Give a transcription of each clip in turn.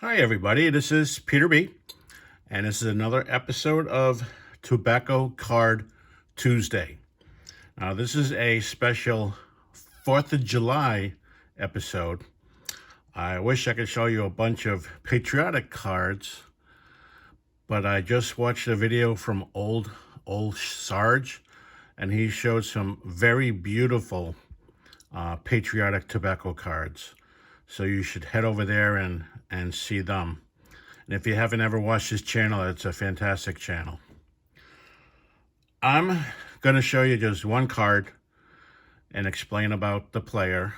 Hi, everybody. This is Peter B, and this is another episode of Tobacco Card Tuesday. Now, this is a special 4th of July episode. I wish I could show you a bunch of patriotic cards, but I just watched a video from old Sarge, and he showed some very beautiful patriotic tobacco cards. So you should head over there and see them. And if you haven't ever watched his channel, it's a fantastic channel. I'm going to show you just one card and explain about the player.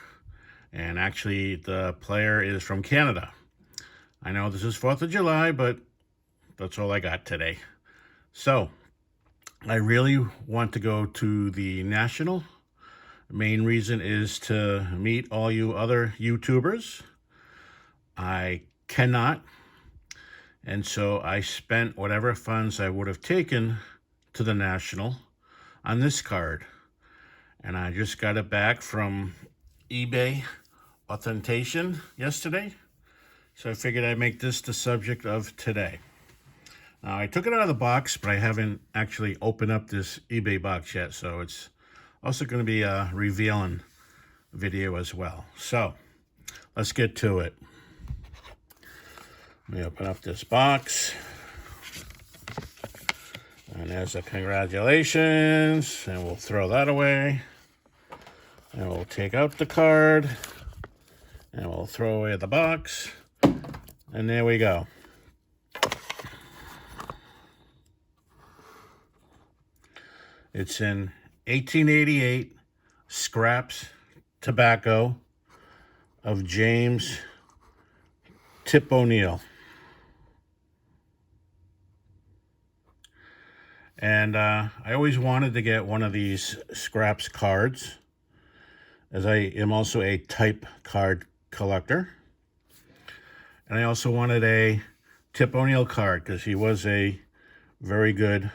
And actually, the player is from Canada. I know this is 4th of July, but that's all I got today. So, I really want to go to the National. The main reason is to meet all you other YouTubers. I cannot. And so I spent whatever funds I would have taken to the National on this card. And I just got it back from eBay authentication yesterday. So I figured I'd make this the subject of today. Now, I took it out of the box, but I haven't actually opened up this eBay box yet. So it's also going to be a revealing video as well. So let's get to it. Let me open up this box. And there's a congratulations. And we'll throw that away. And we'll take out the card. And we'll throw away the box. And there we go. It's in 1888 scraps tobacco of James Tip O'Neill. And I always wanted to get one of these scraps cards, as I am also a type card collector. And I also wanted a Tip O'Neill card because he was a very good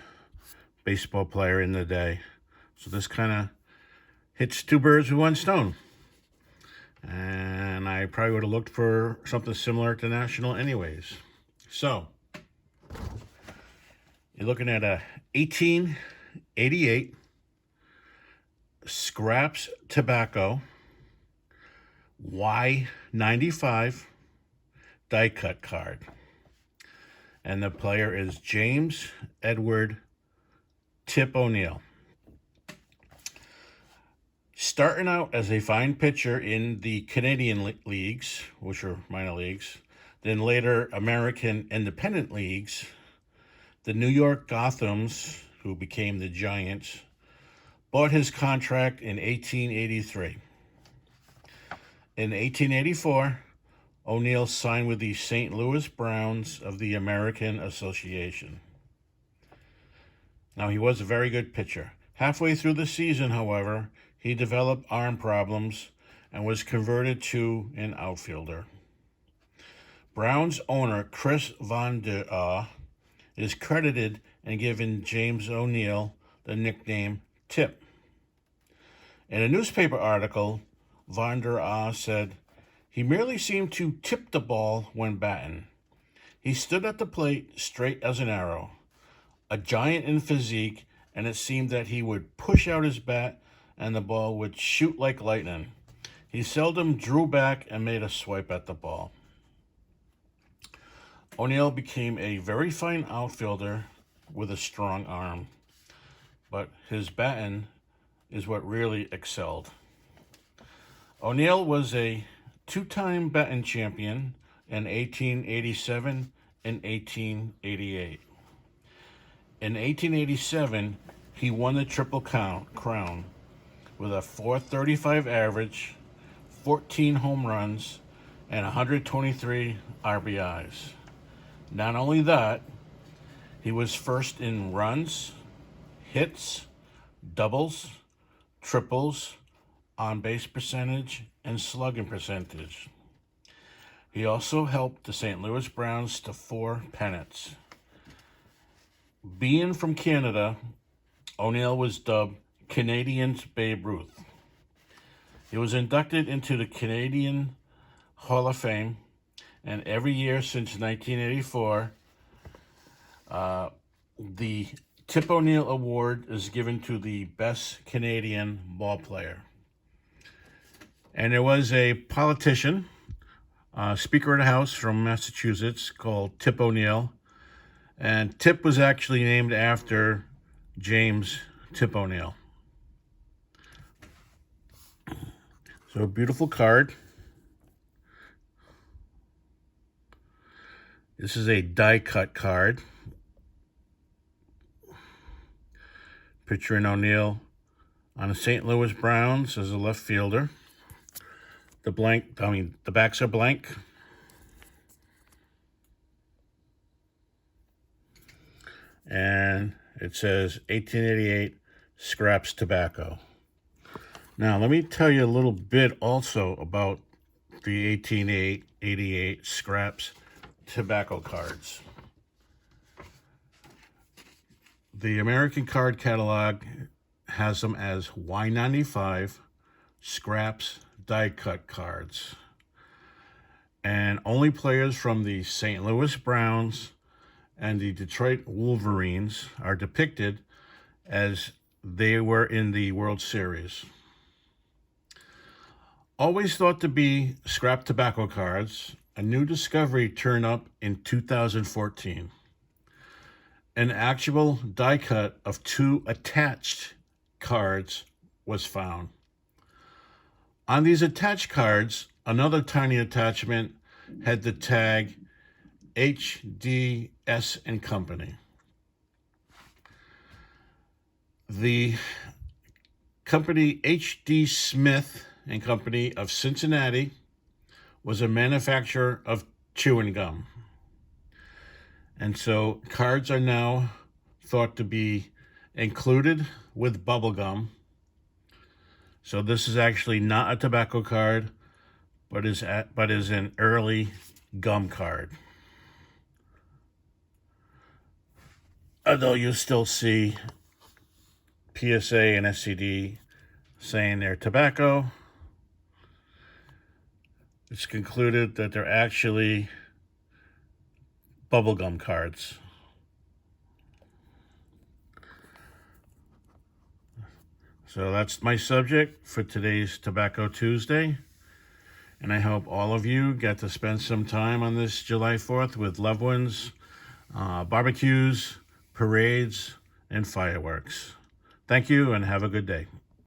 baseball player in the day. So this kind of hits two birds with one stone. And I probably would have looked for something similar to National anyways. So, you're looking at a 1888 Scraps Tobacco Y95 die cut card. And the player is James Edward Tip O'Neill. Starting out as a fine pitcher in the Canadian leagues, which are minor leagues, then later American independent leagues, the New York Gothams, who became the Giants, bought his contract in 1883. In 1884, O'Neill signed with the St. Louis Browns of the American Association. Now, he was a very good pitcher. Halfway through the season, however, he developed arm problems and was converted to an outfielder. Browns owner Chris Von der is credited in giving James O'Neill the nickname Tip. In a newspaper article, Von der said, "He merely seemed to tip the ball when batting. He stood at the plate straight as an arrow, a giant in physique, and it seemed that he would push out his bat and the ball would shoot like lightning. He seldom drew back and made a swipe at the ball." O'Neill became a very fine outfielder with a strong arm, but his batting is what really excelled. O'Neill was a two-time batting champion in 1887 and 1888. In 1887, he won the Triple Crown with a .435 average, 14 home runs, and 123 RBIs. Not only that, he was first in runs, hits, doubles, triples, on-base percentage, and slugging percentage. He also helped the St. Louis Browns to 4 pennants. Being from Canada, O'Neill was dubbed Canadian's Babe Ruth. He was inducted into the Canadian Hall of Fame And every year since 1984, the Tip O'Neill Award is given to the best Canadian ball player. And there was a politician, Speaker of the House from Massachusetts, called Tip O'Neill. And Tip was actually named after James Tip O'Neill. So, beautiful card. This is a die-cut card. Picturing O'Neill on the St. Louis Browns as a left fielder. The backs are blank. And it says 1888 Scraps Tobacco. Now, let me tell you a little bit also about the 1888 Scraps Tobacco cards. The American Card Catalog has them as Y95 Scraps die-cut cards. And only players from the St. Louis Browns and the Detroit Wolverines are depicted as they were in the World Series. Always thought to be scrap tobacco cards, a new discovery turned up in 2014. An actual die cut of 2 attached cards was found. On these attached cards, another tiny attachment had the tag HDS and Company. The company H.D. Smith and Company of Cincinnati was a manufacturer of chewing gum. And so cards are now thought to be included with bubble gum. So this is actually not a tobacco card, but is an early gum card. Although you still see PSA and SCD saying they're tobacco, it's concluded that they're actually bubblegum cards. So that's my subject for today's Tobacco Tuesday. And I hope all of you get to spend some time on this July 4th with loved ones, barbecues, parades, and fireworks. Thank you and have a good day.